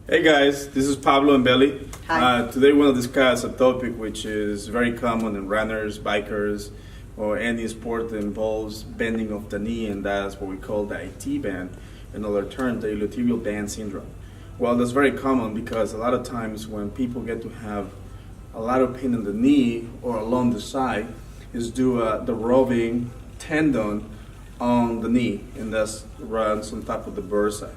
Hey guys, this is Pablo and Belly. Hi. Today we want to discuss a topic which is very common in runners, bikers, or any sport that involves bending of the knee, and that's what we call the IT band, in other terms, the iliotibial band syndrome. Well, that's very common because a lot of times when people get to have a lot of pain in the knee or along the side is due the rubbing tendon on the knee, and that's runs on top of the bursa.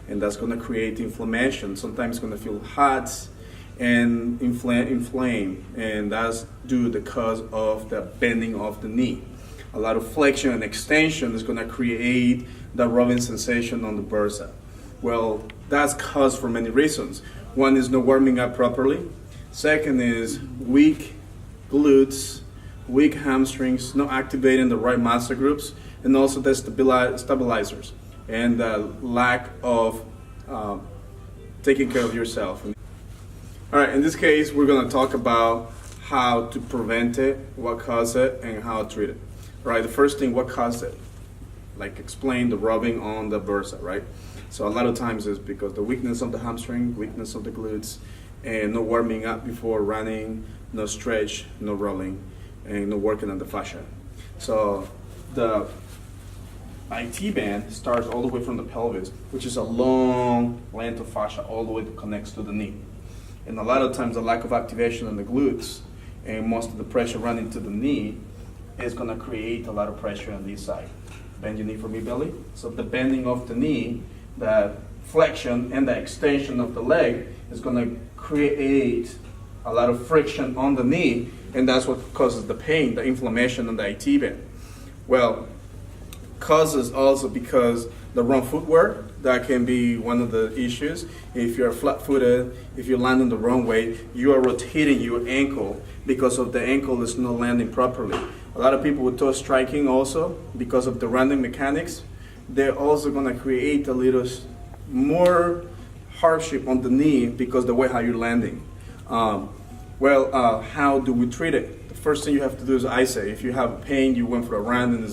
And that's going to create inflammation. Sometimes it's going to feel hot and inflame, and that's due to the cause of the bending of the knee. A lot of flexion and extension is going to create the rubbing sensation on the bursa. Well, that's caused for many reasons. One is not warming up properly. Second is weak glutes, weak hamstrings, not activating the right muscle groups, and also the stabilizers and the lack of taking care of yourself. All right, in this case, we're going to talk about how to prevent it, what caused it, and how to treat it. All right, the first thing, what caused it? Like explain the rubbing on the bursa, right? So a lot of times it's because the weakness of the hamstring, weakness of the glutes, and no warming up before running, no stretch, no rolling, and no working on the fascia. So the IT band starts all the way from the pelvis, which is a long length of fascia all the way that connects to the knee. And a lot of times the lack of activation in the glutes and most of the pressure running to the knee is going to create a lot of pressure on this side. Bend your knee for me, Billy. So the bending of the knee, the flexion and the extension of the leg is going to create a lot of friction on the knee, and that's what causes the pain, the inflammation on the IT band. Well, causes also because the wrong footwear, that can be one of the issues. If you're flat-footed, if you're landing the wrong way, you are rotating your ankle because of the ankle is not landing properly. A lot of people with toe striking also, because of the landing mechanics, they're also going to create a little more hardship on the knee because the way how you're landing. How do we treat it? The first thing you have to do is ice it. If you have pain, you went for a run and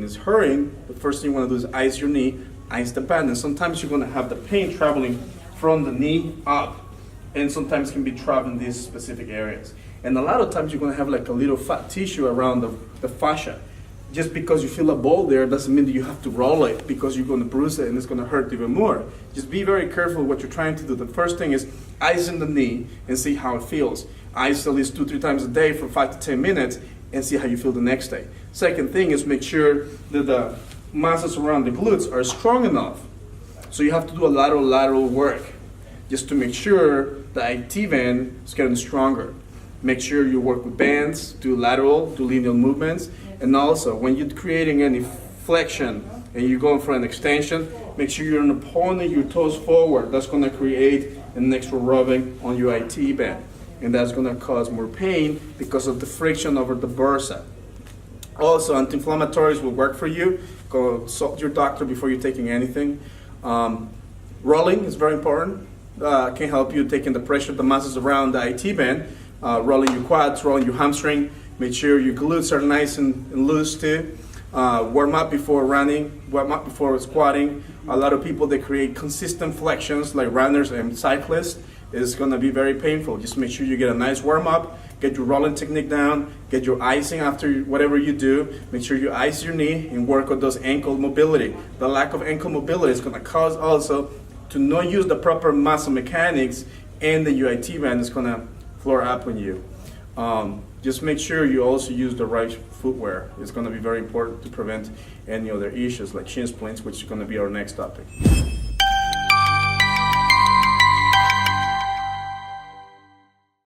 it's hurting, the first thing you want to do is ice your knee, ice the band. And sometimes you're going to have the pain traveling from the knee up, and sometimes can be traveling these specific areas. And a lot of times you're going to have like a little fat tissue around the fascia. Just because you feel a ball there doesn't mean that you have to roll it, because you're going to bruise it and it's going to hurt even more. Just be very careful what you're trying to do. The first thing is icing the knee and see how it feels. Ice at least 2-3 times a day for 5 to 10 minutes and see how you feel the next day. Second thing is make sure that the muscles around the glutes are strong enough. So you have to do a lot of lateral work just to make sure the IT band is getting stronger. Make sure you work with bands, do lateral, do linear movements, and also when you're creating any flexion and you're going for an extension, make sure you're pulling your toes forward. That's going to create an extra rubbing on your IT band, and that's going to cause more pain because of the friction over the bursa. Also, anti-inflammatories will work for you. Go consult your doctor before you're taking anything. Rolling is very important. Can help you taking the pressure of the muscles around the IT band. Rolling your quads, rolling your hamstring. Make sure your glutes are nice and loose too. Warm up before running, warm up before squatting. A lot of people, they create consistent flexions like runners and cyclists. It's going to be very painful. Just make sure you get a nice warm up, get your rolling technique down, get your icing after whatever you do. Make sure you ice your knee and work on those ankle mobility. The lack of ankle mobility is going to cause also to not use the proper muscle mechanics, and the UIT band is going to flare up on you. Just make sure you also use the right footwear. It's going to be very important to prevent any other issues like shin splints, which is going to be our next topic.